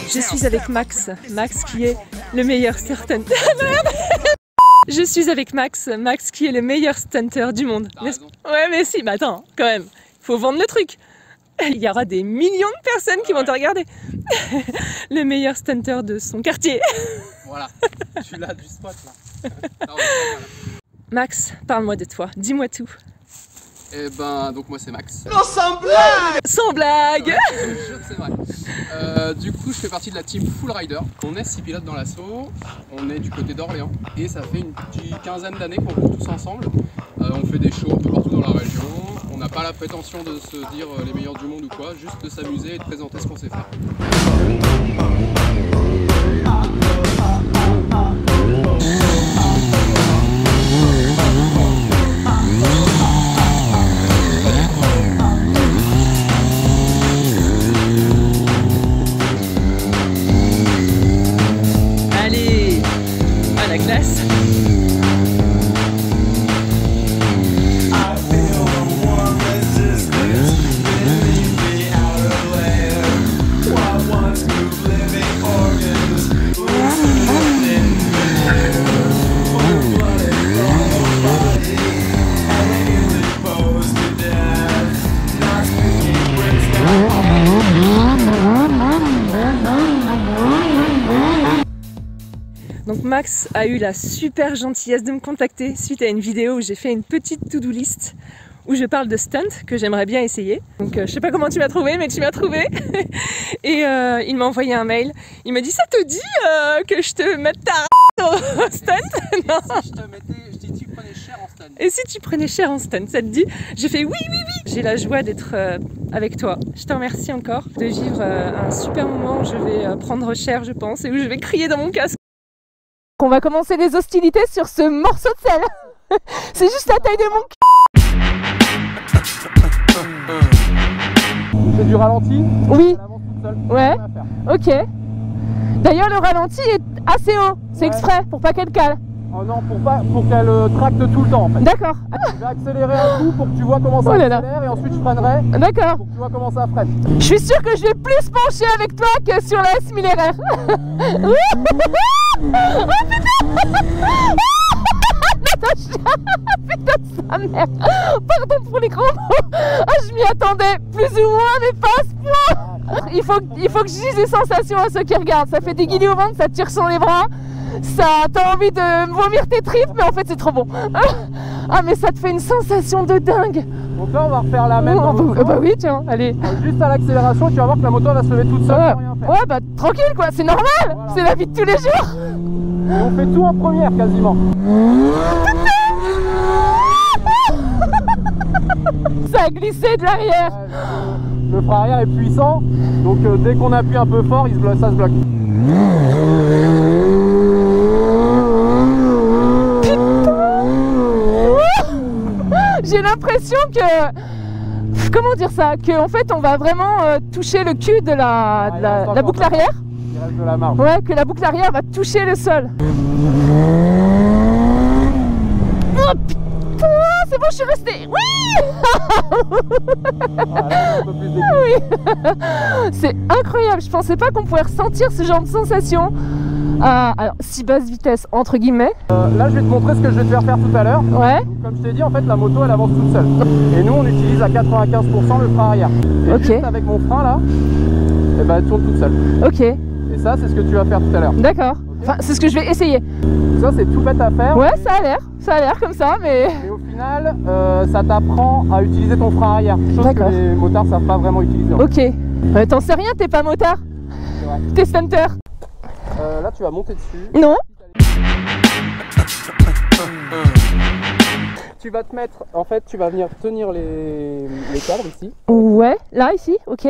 Je suis avec Max, Max qui est le meilleur stunter. Je suis avec Max qui est le meilleur stunter du monde. Ouais mais si, mais attends, quand même, faut vendre le truc. Il y aura des millions de personnes qui vont te regarder. Le meilleur stunter de son quartier. Voilà, tu l'as du spot là. Max, parle-moi de toi, dis-moi tout. Eh ben, donc moi c'est Max. Non, sans blague. Sans blague. Ouais, c'est vrai. Du coup, je fais partie de la team Full Rider. On est 6 pilotes dans l'assaut. On est du côté d'Orléans. Et ça fait une petite quinzaine d'années qu'on roule tous ensemble. On fait des shows un peu partout dans la région. On n'a pas la prétention de se dire les meilleurs du monde ou quoi, juste de s'amuser et de présenter ce qu'on sait faire. Allez, à la classe. Donc Max a eu la super gentillesse de me contacter suite à une vidéo où j'ai fait une petite to-do list où je parle de stunt que j'aimerais bien essayer. Donc je sais pas comment tu m'as trouvé, mais tu m'as trouvé. Et il m'a envoyé un mail. Il m'a dit ça te dit que je te mette ta au stunt? Non. Si je te mettais, je dis tu prenais cher en stunt. Et si tu prenais cher en stunt, ça te dit? J'ai fait oui, oui, oui. J'ai la joie d'être avec toi. Je te remercie encore de vivre un super moment. Je vais prendre cher, je pense, et où je vais crier dans mon casque. On va commencer les hostilités sur ce morceau de sel. C'est juste la taille de mon cul. Tu fais du ralenti? Oui. Elle avance toute seule. Ouais. Ok. D'ailleurs, le ralenti est assez haut. C'est exprès pour pas qu'elle cale. Oh non, pour qu'elle tracte tout le temps en fait. D'accord. Je vais accélérer un coup pour que tu vois comment ça accélère et ensuite je freinerai. D'accord. Pour que tu vois comment ça freine. Je suis sûre que je vais plus pencher avec toi que sur la S1000 RR. Oh putain. Putain de sa mère. Pardon pour les gros mots. Ah, je m'y attendais plus ou moins, mais pas à ce point. Il faut que je dise des sensations à ceux qui regardent. Ça fait des guillis au ventre, ça tire sur les bras. Ça, t'as envie de vomir tes tripes, mais en fait c'est trop bon. Ah mais ça te fait une sensation de dingue. Donc là on va refaire la même. Bah oui tiens, allez. Juste à l'accélération, tu vas voir que la moto va se lever toute seule sans rien faire. Ouais bah tranquille quoi, c'est normal, voilà. C'est la vie de tous les jours. Et on fait tout en première quasiment. Ça a glissé de l'arrière. Ouais, le frein arrière est puissant, donc dès qu'on appuie un peu fort, ça se bloque. J'ai l'impression que, comment dire ça, qu'en fait on va vraiment toucher le cul de la boucle arrière. Il reste de la marge. Ouais, que la boucle arrière va toucher le sol. Oh putain, c'est bon, je suis restée. Oui. Voilà, un peu plus oui. C'est incroyable, je pensais pas qu'on pouvait ressentir ce genre de sensation. Alors, si basse vitesse, entre guillemets. Là, je vais te montrer ce que je vais te faire tout à l'heure. Ouais. Comme je t'ai dit, en fait, la moto, elle avance toute seule. Et nous, on utilise à 95% le frein arrière. Et juste avec mon frein, là, et ben, elle tourne toute seule. Ok. Et ça, c'est ce que tu vas faire tout à l'heure. D'accord. Okay. Enfin, c'est ce que je vais essayer. Ça, c'est tout bête à faire. Ouais, ça a l'air comme ça, mais... Et au final, ça t'apprend à utiliser ton frein arrière. Chose que les motards savent pas vraiment utiliser. Ok. T'en sais rien, t'es pas motard. T'es stunter. Là, tu vas monter dessus. Non. Tu vas te mettre, en fait, tu vas venir tenir les cadres ici. Ouais, là, ici, ok.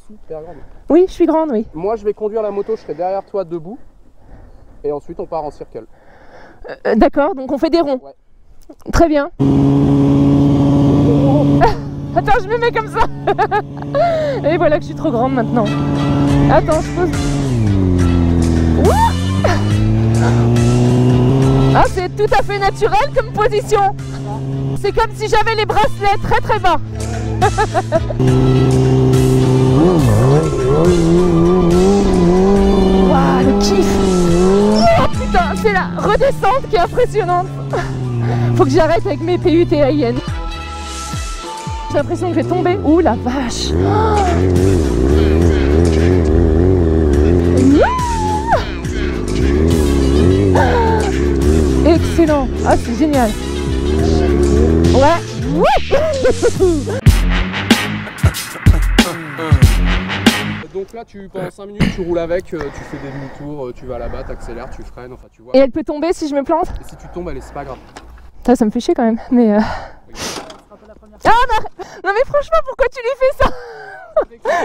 Super grande. Oui, je suis grande, oui. Moi, je vais conduire la moto, je serai derrière toi debout. Et ensuite, on part en circle. D'accord, donc on fait des ronds. Ouais. Très bien. Attends, je me mets comme ça. Et voilà que je suis trop grande maintenant. Attends, je pose... Ah, c'est tout à fait naturel comme position. C'est comme si j'avais les bracelets très très bas. Waouh, le kiff. Oh putain, c'est la redescente qui est impressionnante. Faut que j'arrête avec mes PUTAIN. J'ai l'impression que je vais tomber. Ouh la vache. Excellent. Ah, c'est génial. Ouais. Donc là, pendant 5 minutes, tu roules avec, tu fais des demi-tours, tu vas là-bas, t'accélères, tu freines, enfin tu vois. Et elle peut tomber si je me plante? Et si tu tombes, c'est pas grave. Ça me fait chier quand même, mais Ah non mais franchement, pourquoi tu lui fais ça?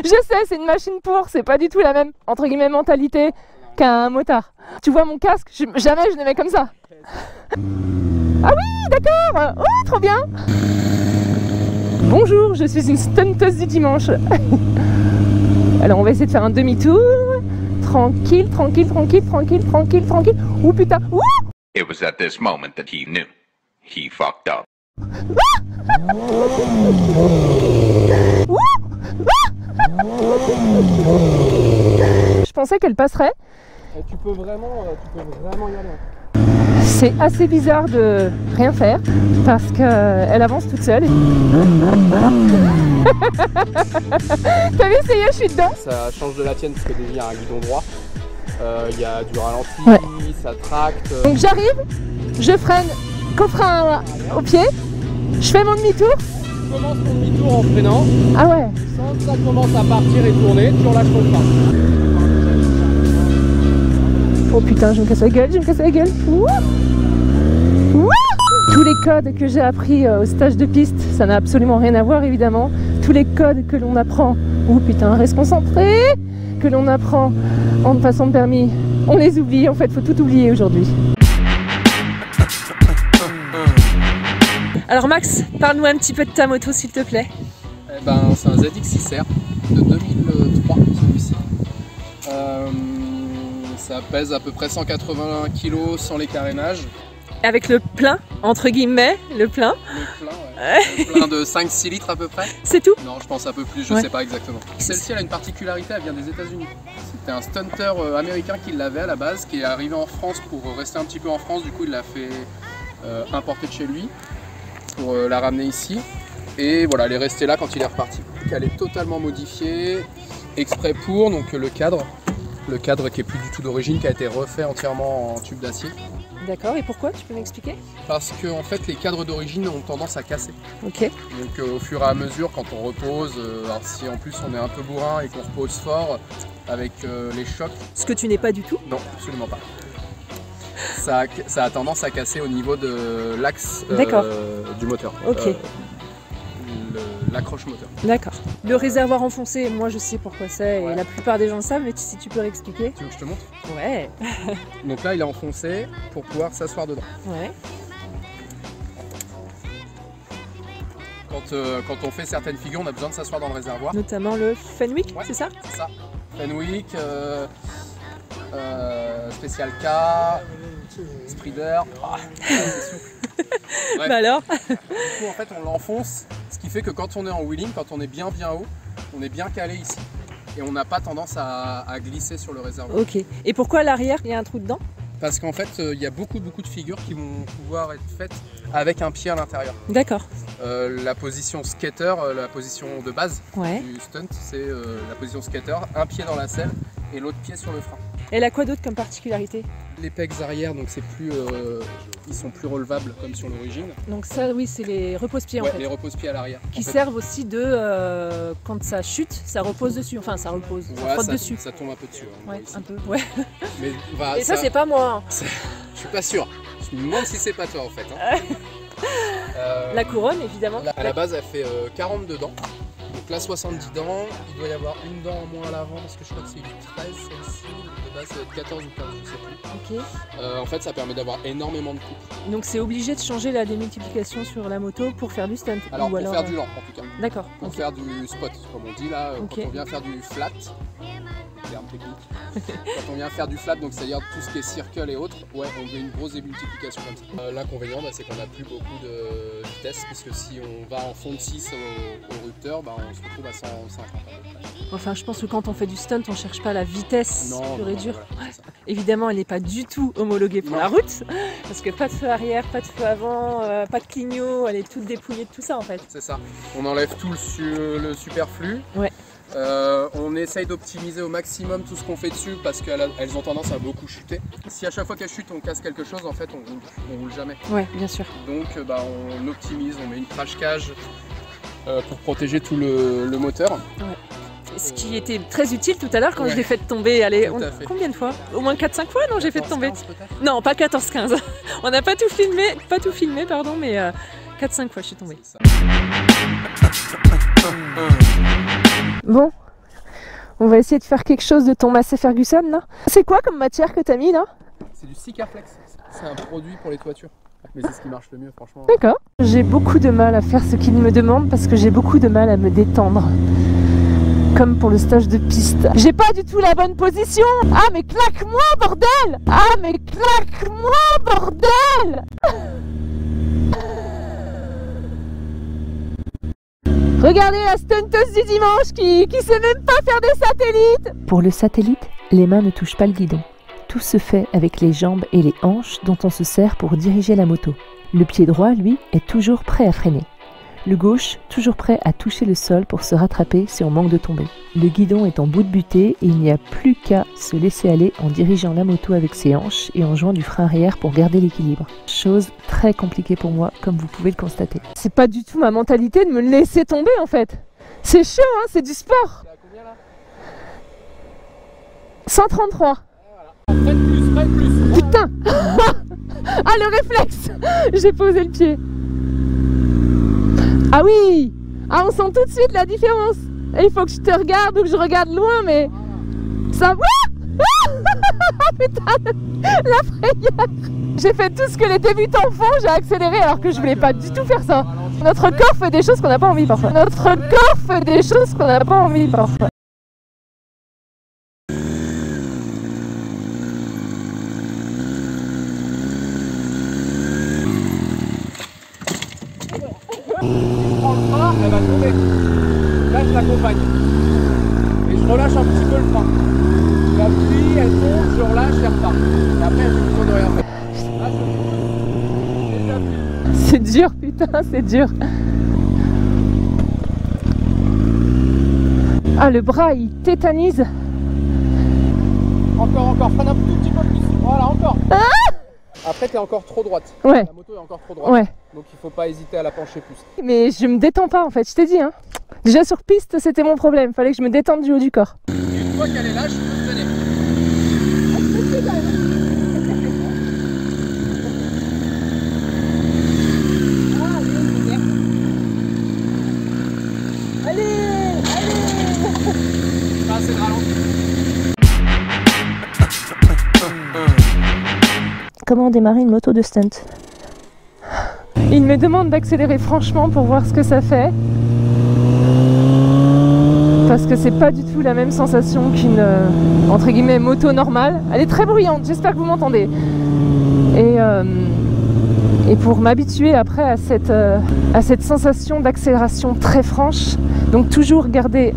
Je sais, c'est une machine pour, c'est pas du tout la même, entre guillemets, mentalité qu'un motard. Tu vois mon casque, jamais je le mets comme ça. Ah oui, d'accord. Oh, trop bien. Bonjour, je suis une stunteuse du dimanche. Alors on va essayer de faire un demi-tour. Tranquille, tranquille, tranquille, tranquille, tranquille, tranquille. Ouh putain. Ouh. It was at this moment that he knew. He fucked up. Je pensais qu'elle passerait. Tu peux vraiment y aller. C'est assez bizarre de rien faire parce qu'elle avance toute seule. T'as vu, ça y est, je suis dedans. Ça change de la tienne parce que déjà il y a un guidon droit, il y a du ralenti, ouais. Ça tracte. Donc j'arrive, je freine, co-frein au pied, je fais mon demi-tour. Tu commences ton demi-tour en freinant. Ah ouais. Quand ça commence à partir et tourner, tu relâches ton frein. Oh putain, je me casse la gueule, je me casse la gueule. Ouh. Ouh. Tous les codes que j'ai appris au stage de piste, ça n'a absolument rien à voir évidemment. Tous les codes que l'on apprend, oh putain, reste concentré, que l'on apprend en passant le permis, on les oublie, en fait, faut tout oublier aujourd'hui. Alors Max, parle-nous un petit peu de ta moto s'il te plaît. Eh ben, c'est un ZX6R de 2003 celui-ci. Ça pèse à peu près 180 kg sans les carénages. Avec le plein, entre guillemets, le plein. Le plein, ouais. Le plein de 5-6 litres à peu près. C'est tout? Non, je pense un peu plus, je sais pas exactement. Celle-ci, elle a une particularité, elle vient des États-Unis. C'était un stunter américain qui l'avait à la base, qui est arrivé en France pour rester un petit peu en France. Du coup, il l'a fait importer de chez lui pour la ramener ici. Et voilà, elle est restée là quand il est reparti. Elle est totalement modifiée, exprès pour, donc le cadre qui est plus du tout d'origine, qui a été refait entièrement en tube d'acier. D'accord, et pourquoi? Tu peux m'expliquer? Parce que en fait, les cadres d'origine ont tendance à casser. Ok. Donc au fur et à mesure, quand on repose, alors si en plus on est un peu bourrin et qu'on repose fort avec les chocs. Ce que tu n'es pas du tout? Non, absolument pas. Ça a tendance à casser au niveau de l'axe du moteur. Ok. L'accroche moteur. D'accord. Le réservoir enfoncé, moi je sais pourquoi c'est, et la plupart des gens le savent, mais si tu peux réexpliquer. Tu veux que je te montre? Ouais. Donc là, il est enfoncé pour pouvoir s'asseoir dedans. Ouais. Quand on fait certaines figures, on a besoin de s'asseoir dans le réservoir. Notamment le Fenwick, ouais, c'est ça? C'est ça. Fenwick, Special K, Spreader. Ah, c'est souple. Bref. Bah alors. Du coup, en fait, on l'enfonce, ce qui fait que quand on est en wheeling, quand on est bien haut, on est bien calé ici. Et on n'a pas tendance à glisser sur le réservoir. Ok. Et pourquoi à l'arrière, il y a un trou dedans? Parce qu'en fait, il y a beaucoup de figures qui vont pouvoir être faites avec un pied à l'intérieur. D'accord. La position skater, la position de base du stunt, c'est la position skater, un pied dans la selle et l'autre pied sur le frein. Elle a quoi d'autre comme particularité? Les pegs arrière, donc c'est plus, ils sont plus relevables comme sur l'origine. Donc ça, oui, c'est les repose-pieds en fait. Les repose-pieds à l'arrière. Qui servent aussi de, quand ça chute, ça repose dessus. Enfin, ça repose, ça frotte dessus. Ça tombe un peu dessus. Ouais, un peu, ouais. Mais, et ça, c'est pas moi. Je suis pas sûr. Je me demande si c'est pas toi en fait. Hein. La couronne, évidemment. À la base, elle fait 42 dents. Donc là, 70 dents. Il doit y avoir une dent en moins à l'avant parce que je crois que c'est une 13 celle-ci. De base, ça va être 14 ou 15, je sais plus. Ok. En fait, ça permet d'avoir énormément de coupes. Donc c'est obligé de changer la démultiplication sur la moto pour faire du stunt? Alors, pour faire du lent en tout cas. D'accord. Pour faire du spot, comme on dit là, quand on vient faire du flat. terme technique. Quand on vient faire du flat, donc c'est-à-dire tout ce qui est circle et autres, ouais, on fait une grosse démultiplication comme ça. L'inconvénient, bah, c'est qu'on n'a plus beaucoup de vitesse, puisque si on va en fond de 6 au rupteur, bah, on se retrouve à 150. Enfin, je pense que quand on fait du stunt, on cherche pas la vitesse pure et dure. Voilà, Évidemment, elle n'est pas du tout homologuée pour la route, parce que pas de feu arrière, pas de feu avant, pas de clignot, elle est toute dépouillée de tout ça en fait. c'est ça. On enlève tout le superflu. Ouais. On essaye d'optimiser au maximum tout ce qu'on fait dessus parce qu'elles ont tendance à beaucoup chuter. Si à chaque fois qu'elles chutent on casse quelque chose, en fait on roule jamais. Ouais, bien sûr. Donc bah, on optimise, on met une crash cage pour protéger tout le moteur. Ouais. Ce qui était très utile tout à l'heure quand je l'ai fait tomber. Allez, combien de fois? Au moins 4-5 fois, non? J'ai fait tomber. Non, pas 14-15. On n'a pas tout filmé, pardon, mais 4-5 fois je suis tombée. Bon, on va essayer de faire quelque chose de ton Massey Ferguson là. C'est quoi comme matière que t'as mis là? C'est du Sikaflex. C'est un produit pour les toitures. Mais c'est ce qui marche le mieux, franchement. D'accord. J'ai beaucoup de mal à faire ce qu'il me demande parce que j'ai beaucoup de mal à me détendre. Comme pour le stage de piste. J'ai pas du tout la bonne position. Ah mais claque-moi bordel. Ah mais claque-moi bordel. Regardez la stunteuse du dimanche qui sait même pas faire des satellites. Pour le satellite, les mains ne touchent pas le guidon. Tout se fait avec les jambes et les hanches dont on se sert pour diriger la moto. Le pied droit, lui, est toujours prêt à freiner. Le gauche, toujours prêt à toucher le sol pour se rattraper si on manque de tomber. Le guidon est en bout de butée et il n'y a plus qu'à se laisser aller en dirigeant la moto avec ses hanches et en jouant du frein arrière pour garder l'équilibre. Chose très compliquée pour moi, comme vous pouvez le constater. C'est pas du tout ma mentalité de me laisser tomber en fait. C'est chaud, hein, c'est du sport. C'est à combien là? 133. Voilà. Freine plus. Putain. Ah le réflexe. J'ai posé le pied. Ah oui! Ah on sent tout de suite la différence. Et il faut que je te regarde ou que je regarde loin, mais ça... Putain, la frayeur! J'ai fait tout ce que les débutants font, j'ai accéléré alors que je voulais pas du tout faire ça. Notre corps fait des choses qu'on n'a pas envie parfois. Notre corps fait des choses qu'on n'a pas envie parfois. Elle va tomber. Là je l'accompagne. Et je relâche un petit peu le frein. La pluie elle tombe, je relâche et repart. Et après j'ai besoin de rien faire. Là, c'est dur, putain, c'est dur. Ah le bras il tétanise. Encore, freine un tout petit peu plus. Voilà, encore. Après t'es encore trop droite. Ouais. La moto est encore trop droite. Ouais. Donc il faut pas hésiter à la pencher plus. Mais je me détends pas en fait, je t'ai dit hein. Déjà sur piste c'était mon problème, fallait que je me détende du haut du corps. Une fois qu'elle est là, je peux tenir. Pas assez de ralenti. Comment démarrer une moto de stunt? Il me demande d'accélérer franchement pour voir ce que ça fait. Parce que c'est pas du tout la même sensation qu'une entre guillemets moto normale. Elle est très bruyante, j'espère que vous m'entendez. Et pour m'habituer après à cette sensation d'accélération très franche, donc toujours garder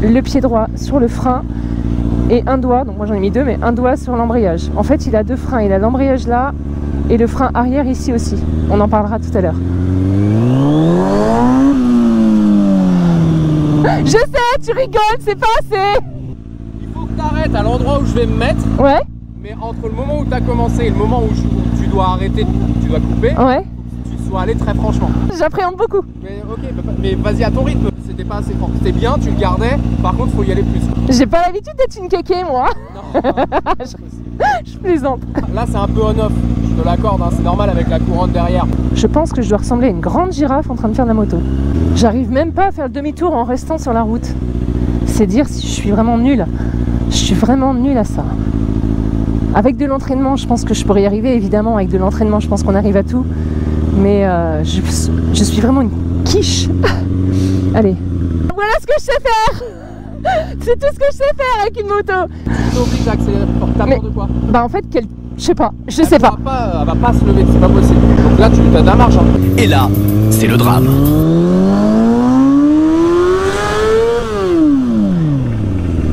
le pied droit sur le frein et un doigt, donc moi j'en ai mis deux, mais un doigt sur l'embrayage. En fait il a deux freins, il a l'embrayage là et le frein arrière ici aussi. On en parlera tout à l'heure. Je sais, tu rigoles, c'est pas assez. Il faut que tu arrêtes à l'endroit où je vais me mettre. Ouais. Mais entre le moment où tu as commencé et le moment où tu dois arrêter, tu dois couper, ouais. Tu sois allé très franchement. J'appréhende beaucoup. Mais ok, mais vas-y à ton rythme. C'était pas assez fort. C'était bien, tu le gardais. Par contre, faut y aller plus. J'ai pas l'habitude d'être une kéké, moi. Non. Je plaisante. Là, c'est un peu on-off. Je te l'accorde, hein, c'est normal avec la couronne derrière. Je pense que je dois ressembler à une grande girafe en train de faire de la moto. J'arrive même pas à faire le demi-tour en restant sur la route. C'est dire si je suis vraiment nulle. Je suis vraiment nulle à ça. Avec de l'entraînement, je pense que je pourrais y arriver, évidemment. Avec de l'entraînement, je pense qu'on arrive à tout. Mais je suis vraiment une quiche. Allez. Voilà ce que je sais faire. C'est tout ce que je sais faire avec une moto. Tu t'obliges à accélérer plus fort. T'as peur de quoi? Bah en fait, je sais pas, je sais pas. Elle va pas se lever, c'est pas possible. Donc là, tu as de la marge. Hein. Et là, c'est le drame.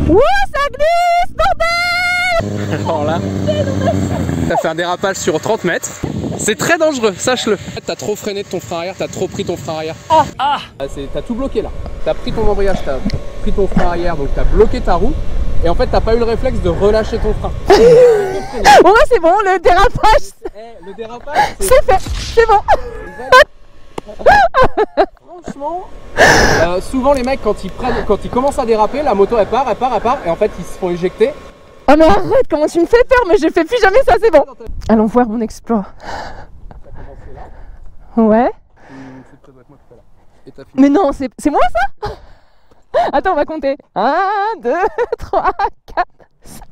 Ouh, ça glisse, bordel! Alors là, t'as fait un dérapage sur 30 mètres. C'est très dangereux, sache-le. T'as trop freiné de ton frein arrière, t'as trop pris ton frein arrière. T'as tout bloqué là. T'as pris ton embrayage, t'as pris ton frein arrière, donc t'as bloqué ta roue. Et en fait, t'as pas eu le réflexe de relâcher ton frein. Bon, bah c'est bon, le dérapage, Le dérapage, c'est fait, c'est bon. franchement, souvent les mecs quand ils commencent à déraper, la moto elle part, et en fait ils se font éjecter. Oh mais arrête, comment tu me fais peur, mais je fais plus jamais ça, c'est bon. Allons voir mon exploit. Ouais. Mais non, c'est moi ça? Attends, on va compter. 1, 2, 3, 4, 5.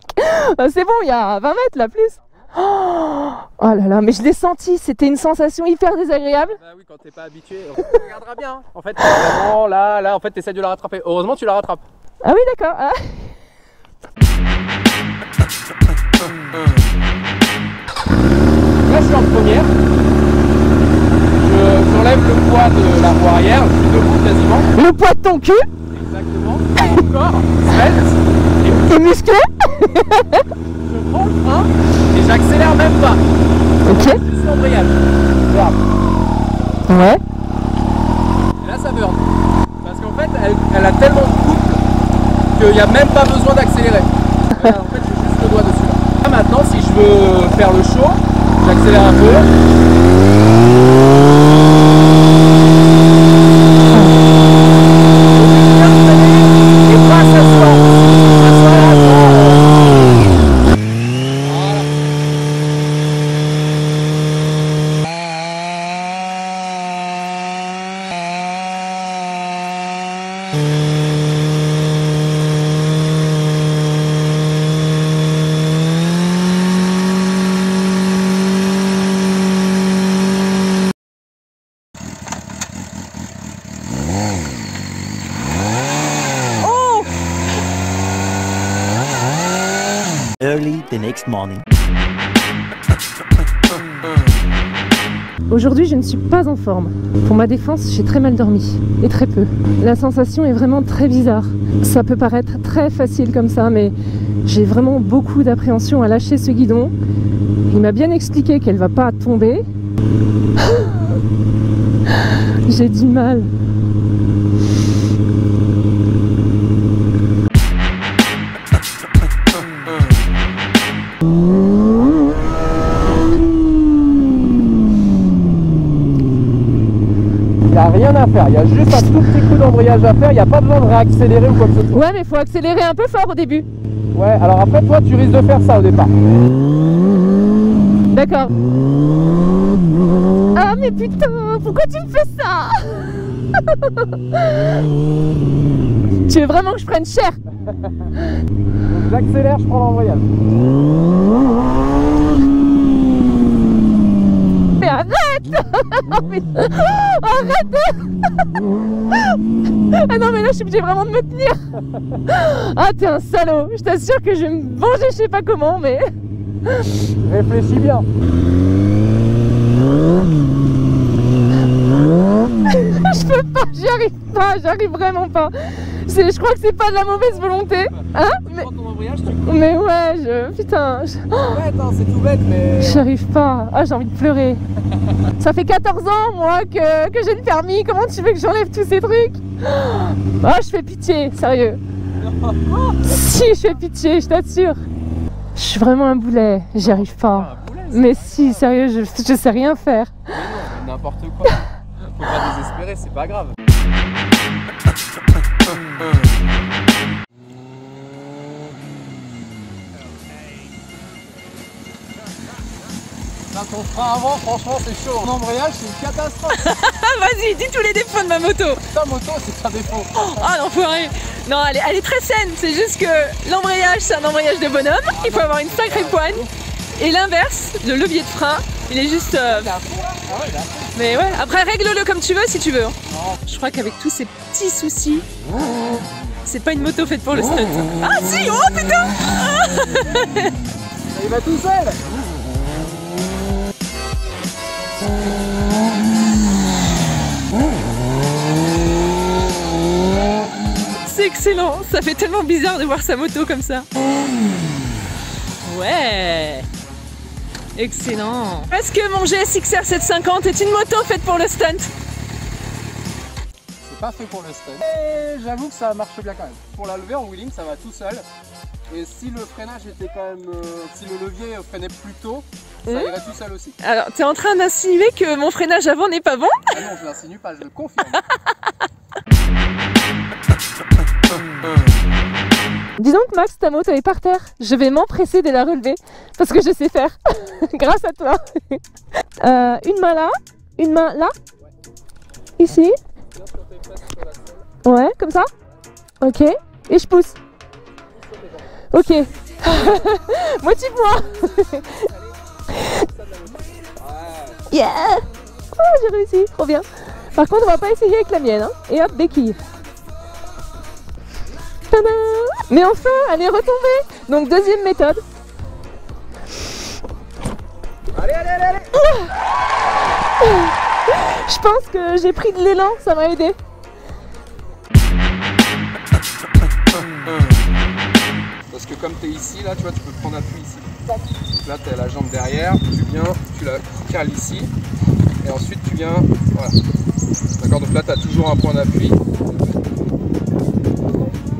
C'est bon, il y a 20 mètres là, plus. Oh là là, mais je l'ai senti, c'était une sensation hyper désagréable. Bah oui, quand t'es pas habitué, on regardera bien. En fait, vraiment, là, en fait, t'essaies de la rattraper. Heureusement, tu la rattrapes. Ah oui, d'accord. Ah. Là, je suis en première. J'enlève le poids de la roue arrière, je suis debout quasiment. Le poids de ton cul. Exactement. Mon corps, svelte. T'es musclé. Je prends le frein et j'accélère même pas. Ok. Juste l'embrayage. Regarde. Ouais. Et là, ça burn. Parce qu'en fait, elle a tellement de couple qu'il n'y a même pas besoin d'accélérer. Regarde, en fait, j'ai juste le doigt dessus. Là, maintenant, si je veux faire le show, j'accélère un peu. Early the next morning. Aujourd'hui, je ne suis pas en forme. Pour ma défense, j'ai très mal dormi. Et très peu. La sensation est vraiment très bizarre. Ça peut paraître très facile comme ça, mais j'ai vraiment beaucoup d'appréhension à lâcher ce guidon. Il m'a bien expliqué qu'elle va pas tomber. J'ai du mal. Il n'y a rien à faire, il y a juste un tout petit coup d'embrayage à faire, il n'y a pas besoin de réaccélérer ou quoi que ce soit. Ouais, mais il faut accélérer un peu fort au début. Ouais, alors après toi tu risques de faire ça au départ. D'accord. Ah mais putain, pourquoi tu me fais ça? Tu veux vraiment que je prenne cher? Donc j'accélère, je prends l'embrayage. Mais arrête! Arrête! Ah non mais là je suis obligée vraiment de me tenir. Ah t'es un salaud. Je t'assure que je vais me venger je sais pas comment mais... Réfléchis bien. Je peux pas, j'arrive vraiment pas. Je crois que c'est pas de la mauvaise volonté. Hein? Mais ouais, putain. C'est tout bête, hein, c'est tout bête, mais... J'arrive pas. Ah, j'ai envie de pleurer. Ça fait 14 ans, moi, que j'ai le permis. Comment tu veux que j'enlève tous ces trucs? Ah, je fais pitié, sérieux. Si, je fais pitié, je t'assure. Je suis vraiment un boulet, j'y arrive pas. Mais si, sérieux, je sais rien faire. Mais non, n'importe quoi. Faut pas désespérer, c'est pas grave. Là, ton frein avant, franchement, c'est chaud. L'embrayage, c'est une catastrophe. Vas-y, dis tous les défauts de ma moto. Ta moto, c'est un défaut. Ah l'enfoiré. Non, elle est très saine. C'est juste que l'embrayage, c'est un embrayage de bonhomme. Il faut avoir une sacrée poigne. Et l'inverse, le levier de frein, il est juste... Mais ouais, après règle-le comme tu veux si tu veux. Je crois qu'avec tous ces petits soucis... C'est pas une moto faite pour le stunt. Ah si, oh putain. Il va tout seul. C'est excellent, ça fait tellement bizarre de voir sa moto comme ça. Ouais. Excellent. Est-ce que mon GSX-R 750 est une moto faite pour le stunt? C'est pas fait pour le stunt. Et j'avoue que ça marche bien quand même. Pour la lever en wheeling, ça va tout seul. Et si le freinage était quand même... si le levier freinait plus tôt, ça irait tout seul aussi. Alors, t'es en train d'insinuer que mon freinage avant n'est pas bon? Ah non, je l'insinue pas, je le confirme. Dis donc Max, ta moto est par terre. Je vais m'empresser de la relever parce que je sais faire. Grâce à toi. Une main là, une main là. Ici. Ouais, comme ça. Ok. Et je pousse. Ok. Motive-moi. Yeah. Oh, j'ai réussi. Trop bien. Par contre, on va pas essayer avec la mienne. Hein. Et hop, béquille. Tada! Mais enfin, elle est retombée. Donc deuxième méthode. Allez, allez, allez, allez. Je pense que j'ai pris de l'élan, ça m'a aidé. Parce que comme tu es ici, là, tu vois, tu peux prendre appui ici. Là, tu as la jambe derrière, tu viens, tu la cales ici. Et ensuite, tu viens, voilà. D'accord, donc là, tu as toujours un point d'appui.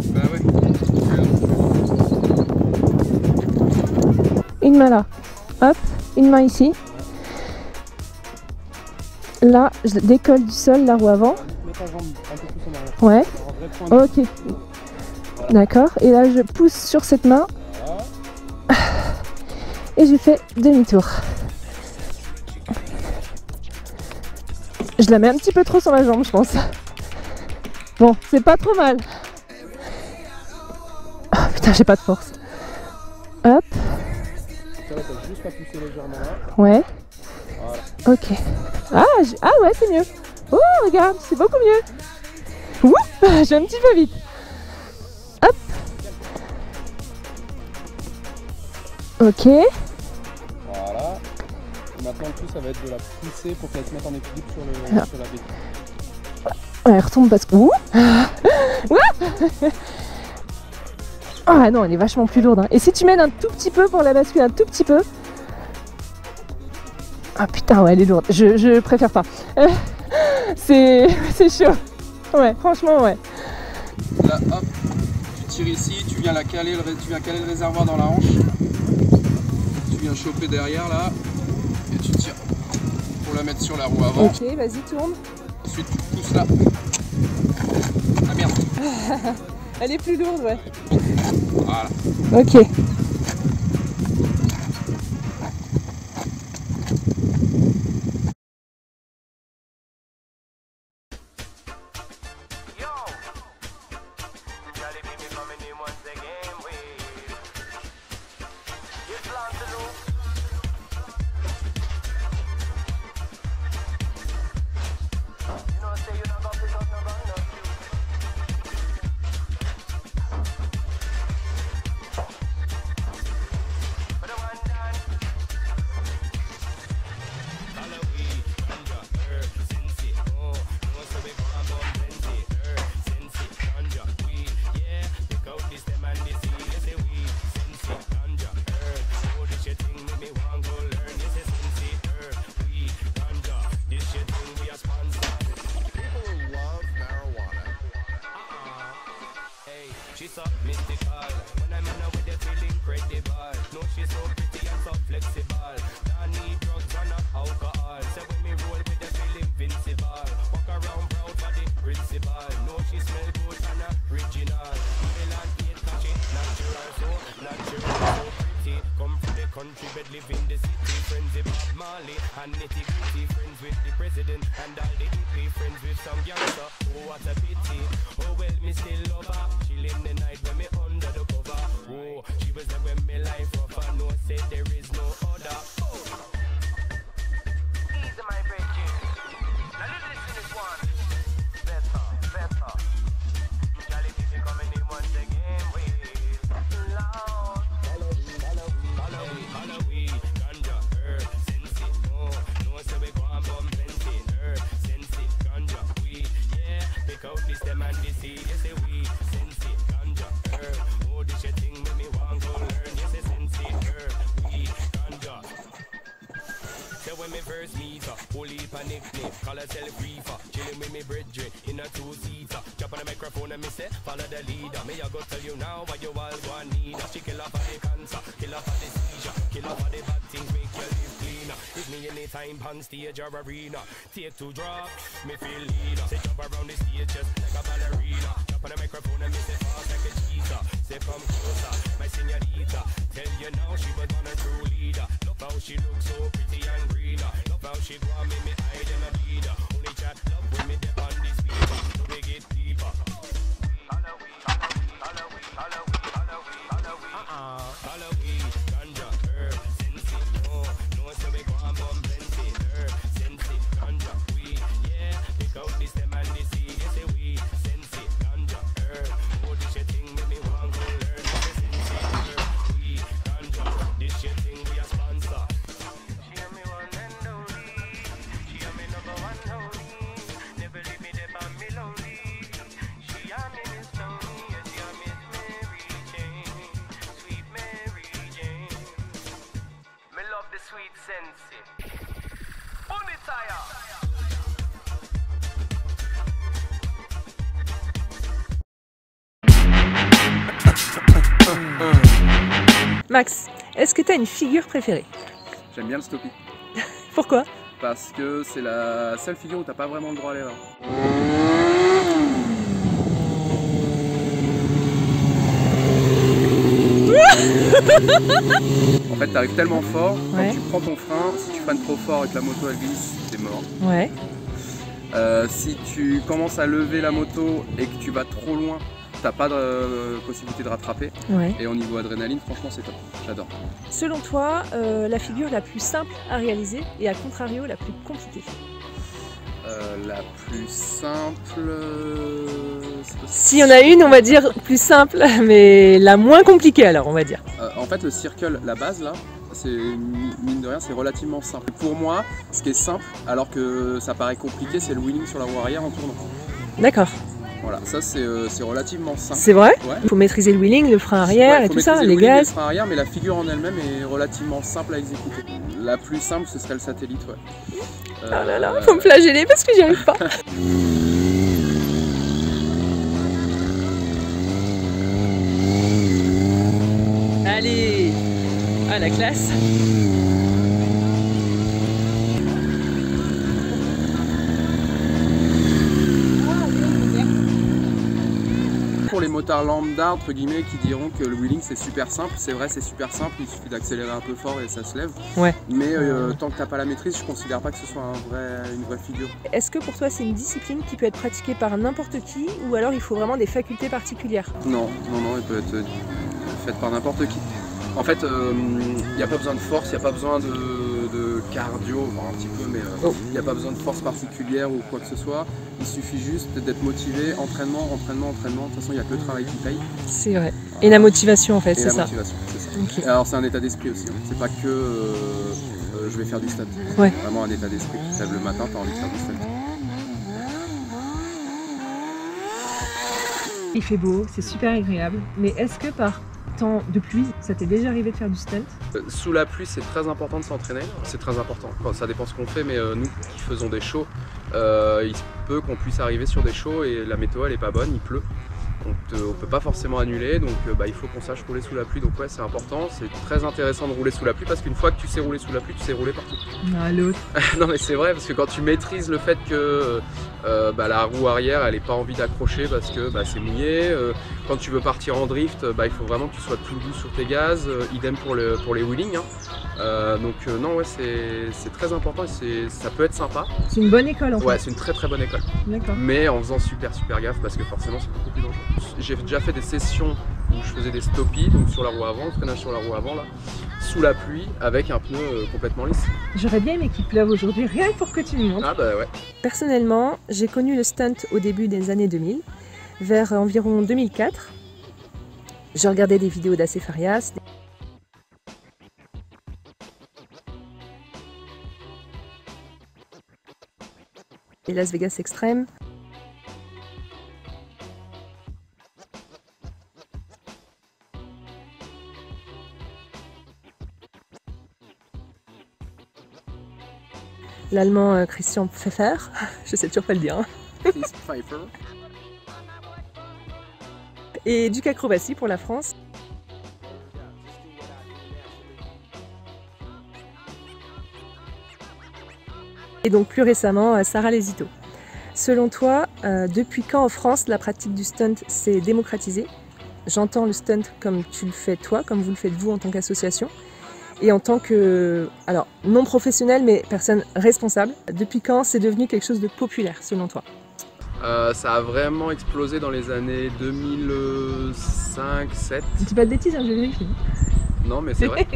Bah ouais. Une main là, hop, une main ici. Là, je décolle du sol la roue avant. Mets ta jambe un peu plus en arrière. Ouais, Un vrai point ok. D'accord, et là je pousse sur cette main. Et je fais demi-tour. Je la mets un petit peu trop sur la jambe, je pense. Bon, c'est pas trop mal. Oh putain, j'ai pas de force. Hop. Ça, là, t'as juste à pousser légèrement là. Ouais. Voilà. Ok. Ah, ah ouais, c'est mieux. Oh, regarde, c'est beaucoup mieux. Ouh, j'ai un petit peu vite. Hop. Ok. Voilà. Et maintenant, le tout, ça va être de la pousser pour qu'elle se mette en équilibre sur la béquille. Ouais, elle retombe parce que... Ouh. Ah non, elle est vachement plus lourde. Hein. Et si tu mènes un tout petit peu pour la basculer un tout petit peu... Ah putain, ouais, elle est lourde. Je préfère pas. C'est chaud. Ouais, franchement, ouais. Là, hop, tu tires ici, tu viens caler le réservoir dans la hanche. Tu viens choper derrière là, et tu tires pour la mettre sur la roue avant. Ok, vas-y, tourne. Ensuite, tu pousses là. Ah merde. Elle est plus lourde, ouais. Voilà. Ok. She's so mystical. When I'm in her with the feeling credible. No, she's so pretty and so flexible. Nah need drugs or not alcohol. So when me roll with the feeling invincible. Walk around proud for the principal. No, she smell good and original. Milan 8 catch it natural, so natural, so pretty. Come from the country but live in the city. Friends with Bob Marley and nitty gritty. Friends with the president and all the hippie. Friends with some gangster. Oh, what a pity. Oh well, me still love her. In the night when me under the cover. Oh, she was there when me life rough. I know said there is no other. Easy my breaking. Now listen this one. Better. Jolly baby coming in nickname. Call herself Reefer. Chilling with me brethren in a two-seater. Jump on the microphone and me say, follow the leader. Me I go tell you now what you all want need. She kill off for the cancer, kill off for the seizure, kill off for the bad things, make you live cleaner. Hit me anytime on stage or arena. Take 2 drop, me feel leader. Say jump around the stage just like a ballerina. Jump on the microphone and me say fast like a cheetah. Say come closer, my señorita. Tell you now she was on a true leader. Love how she looks so pretty and greener. Love how she go on me hide in a leader. Only chat love when me dip on the speaker. So they get deeper. Halloween, Halloween, Halloween, Halloween, Halloween, Halloween, ganja, herb, sensi, no, so we go and bum plenty, herb, sensi, ganja, weed, yeah, pick out this them and this seed, yes, weed, sensi, ganja, herb, oh, this your thing, make me want to learn, sensi, herb, weed, ganja, this your thing, we a sponsor. She and me one and only, she and me number one only, never leave me there by me lonely, she and me Miss Tony, yes, she and Miss Mary Jane, sweet Mary Jane. Me love the sweet sensi. Bonitaya. Max, est-ce que tu as une figure préférée? J'aime bien le stoppie. Pourquoi? Parce que c'est la seule figure où t'as pas vraiment le droit à l'erreur. En fait, t'arrives tellement fort, Ouais. quand tu prends ton frein, si tu freines trop fort et que la moto elle glisse, t'es mort. Ouais. Si tu commences à lever la moto et que tu vas trop loin, t'as pas de possibilité de rattraper. Ouais. Et au niveau adrénaline, franchement, c'est top. J'adore. Selon toi, la figure la plus simple à réaliser et à contrario la plus compliquée? La plus simple. Si y en a une, on va dire plus simple, mais la moins compliquée alors, on va dire. En fait, le circle, la base là, c'est mine de rien, c'est relativement simple. Pour moi, ce qui est simple, alors que ça paraît compliqué, c'est le wheeling sur la roue arrière en tournant. D'accord. Voilà, ça c'est relativement simple. C'est vrai? Ouais. Il faut maîtriser le wheeling, le frein arrière Ouais, et faut tout ça, maîtriser les le wheeling et gaz. le frein arrière, mais la figure en elle-même est relativement simple à exécuter. La plus simple, ce serait le satellite, ouais. Oh là là, faut me flageller parce que j'y arrive pas. Allez, à la classe. Pour les motards lambda, entre guillemets, qui diront que le wheeling c'est super simple, c'est vrai, c'est super simple, il suffit d'accélérer un peu fort et ça se lève. Ouais. Mais tant que t'as pas la maîtrise, je considère pas que ce soit une vraie figure. Est-ce que pour toi c'est une discipline qui peut être pratiquée par n'importe qui ou alors il faut vraiment des facultés particulières? Non, elle peut être faite par n'importe qui. En fait, il n'y a pas besoin de force, il n'y a pas besoin de cardio, enfin un petit peu, mais il n'y a pas besoin de force particulière ou quoi que ce soit. Il suffit juste d'être motivé, entraînement. De toute façon, il n'y a que le travail qui paye. C'est vrai. Et la motivation en fait, Et c'est la ça. motivation, c'est ça. Ok. Et alors c'est un état d'esprit aussi, hein. C'est pas que je vais faire du stunt. Ouais. C'est vraiment un état d'esprit. Tu te lèves le matin, tu as envie de faire du stunt. Il fait beau, c'est super agréable, mais est-ce que par temps de pluie, ça t'est déjà arrivé de faire du stunt? Sous la pluie, c'est très important de s'entraîner. C'est très important. Enfin, ça dépend ce qu'on fait, mais nous qui faisons des shows, il se peut qu'on puisse arriver sur des shows et la météo elle est pas bonne, il pleut. On peut pas forcément annuler, donc il faut qu'on sache rouler sous la pluie. Donc ouais, c'est important. C'est très intéressant de rouler sous la pluie parce qu'une fois que tu sais rouler sous la pluie, tu sais rouler partout. Ah, l'autre. Non mais c'est vrai, parce que quand tu maîtrises le fait que la roue arrière elle n'ait pas envie d'accrocher parce que c'est mouillé, quand tu veux partir en drift, il faut vraiment que tu sois tout doux sur tes gaz, idem pour les wheelings, hein. Non ouais, c'est très important et ça peut être sympa. C'est une bonne école en fait. Ouais, c'est une très très bonne école. D'accord. Mais en faisant super gaffe parce que forcément c'est beaucoup plus dangereux. J'ai déjà fait des sessions où je faisais des stoppies, donc sur la roue avant, le freinage sur la roue avant là, sous la pluie avec un pneu complètement lisse. J'aurais bien aimé qu'il pleuve aujourd'hui, rien que pour que tu me montres. Ah bah ouais. Personnellement, j'ai connu le stunt au début des années 2000, vers environ 2004. Je regardais des vidéos d'Ace Farias. Et Las Vegas Extreme. l'allemand Christian Pfeffer, je sais toujours pas le dire. Hein. Chris Pfeiffer. Et Duc Acrobatie pour la France. Et donc plus récemment, Sarah Lesito. Selon toi, depuis quand en France la pratique du stunt s'est démocratisée? J'entends le stunt comme tu le fais toi, comme vous le faites vous en tant qu'association. Et en tant que, alors non professionnel mais personne responsable, depuis quand c'est devenu quelque chose de populaire selon toi? Ça a vraiment explosé dans les années 2005-2007. Je dis pas de bêtises, hein, je vérifie. Non mais c'est vrai.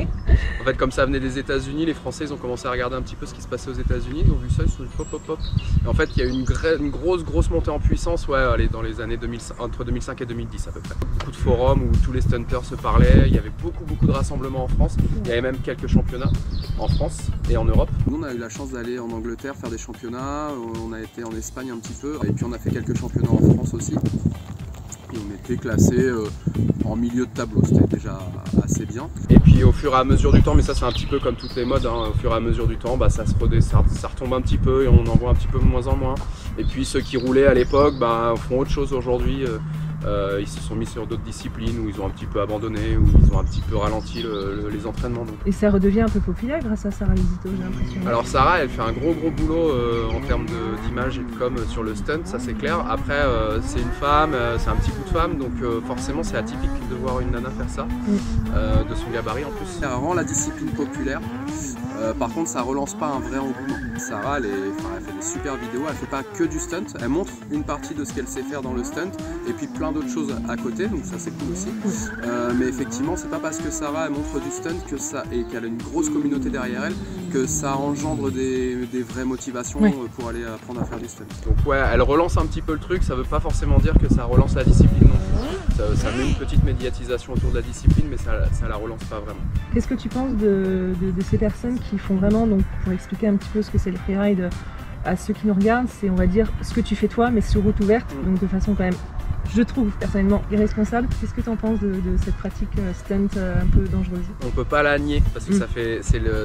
En fait comme ça venait des États-Unis, les Français ils ont commencé à regarder un petit peu ce qui se passait aux États-Unis, ils ont vu ça, ils se sont dit pop pop pop. Et en fait il y a eu une grosse montée en puissance, ouais, allez, dans les années 2005, entre 2005 et 2010 à peu près. Beaucoup de forums où tous les stunters se parlaient, il y avait beaucoup de rassemblements en France, il y avait même quelques championnats en France et en Europe. Nous on a eu la chance d'aller en Angleterre faire des championnats, on a été en Espagne un petit peu, et puis on a fait quelques championnats en France aussi. Et on était classé en milieu de tableau, c'était déjà assez bien. Et puis au fur et à mesure du temps, mais ça c'est un petit peu comme toutes les modes, hein, au fur et à mesure du temps, bah, ça retombe un petit peu et on en voit un petit peu de moins en moins. Et puis ceux qui roulaient à l'époque bah, font autre chose aujourd'hui. Ils se sont mis sur d'autres disciplines où ils ont un petit peu abandonné, où ils ont un petit peu ralenti les entraînements. Donc. Et ça redevient un peu populaire grâce à Sarah Lesito, j'ai l'impression. Alors Sarah, elle fait un gros boulot en termes d'image et de com sur le stunt, ça c'est clair. Après, c'est une femme, c'est un petit coup de femme, donc forcément c'est atypique de voir une nana faire ça, de son gabarit en plus. Ça rend la discipline populaire. Par contre, ça relance pas un vrai engouement. Sarah, elle fait des super vidéos, elle fait pas que du stunt, elle montre une partie de ce qu'elle sait faire dans le stunt et puis plein d'autres choses à côté, donc ça c'est cool aussi. Mais effectivement, c'est pas parce que Sarah elle montre du stunt et qu'elle a une grosse communauté derrière elle que ça engendre des vraies motivations pour aller apprendre à faire du stunt. Donc ouais, elle relance un petit peu le truc, ça veut pas forcément dire que ça relance la discipline non plus. Ça met une petite médiatisation autour de la discipline, mais ça la relance pas vraiment. Qu'est-ce que tu penses de ces personnes qui font vraiment, donc pour expliquer un petit peu ce que c'est le freeride à ceux qui nous regardent, c'est on va dire ce que tu fais toi mais sur route ouverte, donc de façon quand même, je trouve personnellement irresponsable. Qu'est-ce que tu en penses de cette pratique stunt un peu dangereuse? On peut pas la nier parce que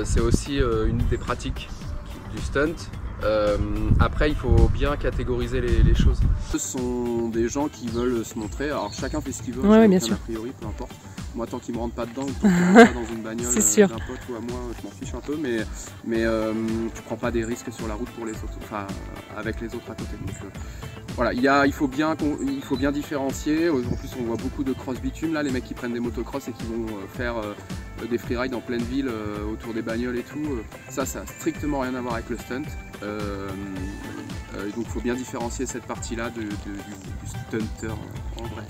c'est aussi une des pratiques du stunt. Après il faut bien catégoriser les choses. Ce sont des gens qui veulent se montrer, alors chacun fait ce qu'il veut, bien sûr. A priori, peu importe. Moi tant qu'ils me rentrent pas dedans, tant qu'ils me rentrent pas dans une bagnole d'un pote ou à moi, je m'en fiche un peu, mais tu prends pas des risques sur la route pour les autres, enfin avec les autres à côté. Donc, voilà, il faut bien différencier. En plus on voit beaucoup de cross bitume là, les mecs qui prennent des motocross et qui vont faire des freerides en pleine ville autour des bagnoles et tout. Ça a strictement rien à voir avec le stunt. Donc il faut bien différencier cette partie-là du stunter en vrai.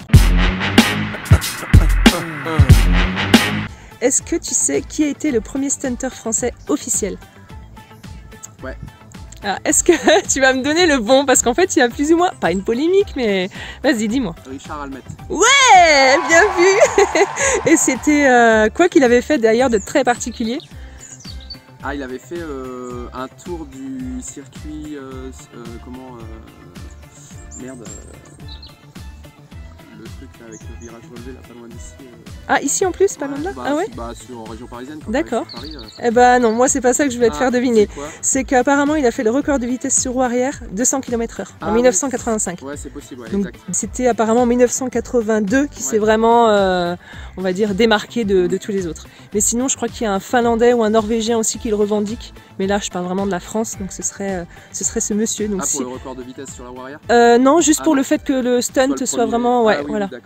Est-ce que tu sais qui a été le premier stunter français officiel? Ouais. Alors, est-ce que tu vas me donner le bon? Parce qu'en fait, il y a plus ou moins, pas une polémique, mais vas-y, dis-moi. Richard Almet. Ouais, bien vu. Et c'était quoi qu'il avait fait d'ailleurs de très particulier? Ah, il avait fait un tour du circuit, merde, le truc là, avec le virage relevé, là, pas loin d'ici. Ah, ici en plus, pas loin de là? Bah, ah ouais, en région parisienne. D'accord. Eh bah non, moi c'est pas ça que je vais te faire deviner. C'est qu'apparemment il a fait le record de vitesse sur roue arrière 200 km/h en 1985. Ouais, c'est possible, ouais, donc, exact. c'était apparemment en 1982 qui s'est vraiment, on va dire, démarqué de tous les autres. Mais sinon, je crois qu'il y a un Finlandais ou un Norvégien aussi qui le revendique. Mais là, je parle vraiment de la France, donc ce serait ce monsieur. Donc, pour le record de vitesse sur la roue arrière? Non, juste pour le fait que le stunt soit vraiment... Ouais, voilà. Okay.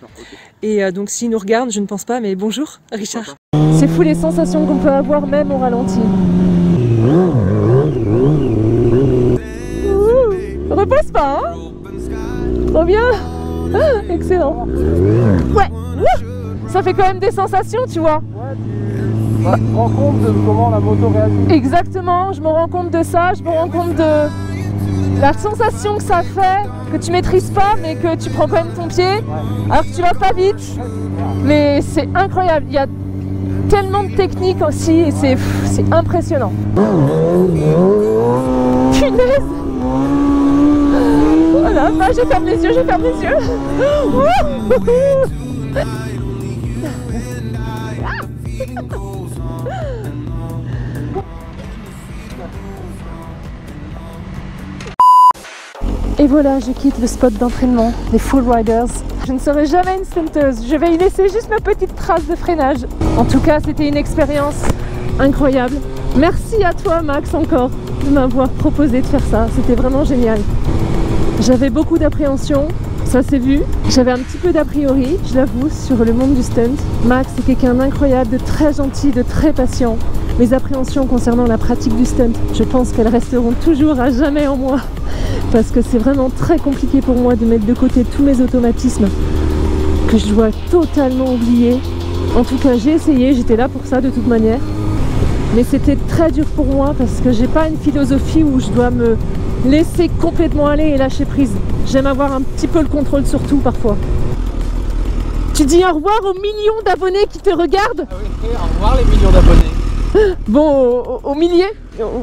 Et donc s'il nous regarde, je ne pense pas, mais bonjour Richard. C'est fou les sensations qu'on peut avoir même au ralenti. Repose pas, hein? Trop bien. Excellent. Ouais. Ça fait quand même des sensations, tu vois. Tu te rends compte de comment la moto réagit? Exactement, je me rends compte de ça, je me rends compte de la sensation que ça fait, que tu maîtrises pas mais que tu prends quand même ton pied, alors que tu vas pas vite. Mais c'est incroyable, il y a tellement de techniques aussi et c'est impressionnant. Punaise! Voilà, bah, je ferme les yeux, Et voilà, je quitte le spot d'entraînement des Full Riders. Je ne serai jamais une stunteuse, je vais y laisser juste ma petite trace de freinage. En tout cas, c'était une expérience incroyable. Merci à toi Max encore de m'avoir proposé de faire ça, c'était vraiment génial. J'avais beaucoup d'appréhension, ça s'est vu. J'avais un petit peu d'a priori, je l'avoue, sur le monde du stunt. Max est quelqu'un d'incroyable, de très gentil, de très patient. Mes appréhensions concernant la pratique du stunt, je pense qu'elles resteront toujours à jamais en moi. Parce que c'est vraiment très compliqué pour moi de mettre de côté tous mes automatismes que je dois totalement oublier. En tout cas, j'ai essayé, j'étais là pour ça de toute manière. Mais c'était très dur pour moi parce que j'ai pas une philosophie où je dois me laisser complètement aller et lâcher prise. J'aime avoir un petit peu le contrôle sur tout parfois. Tu dis au revoir aux millions d'abonnés qui te regardent? Ah oui, au revoir les millions d'abonnés. Bon, aux milliers,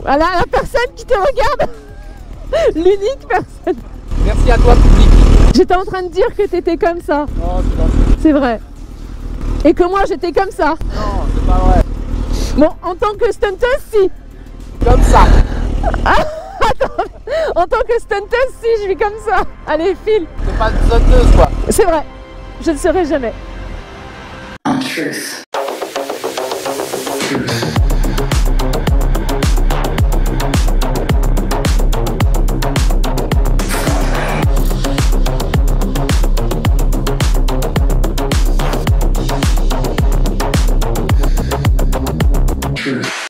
à la personne qui te regarde, l'unique personne. Merci à toi public. J'étais en train de dire que t'étais comme ça. Oh, c'est gentil. C'est vrai. Et que moi j'étais comme ça. Non, c'est pas vrai. Bon, en tant que stunteuse, si. Comme ça. Attends, en tant que stunteuse, si, je vis comme ça. Allez, file. C'est pas une sauteuse quoi. C'est vrai, je ne serai jamais. Truth.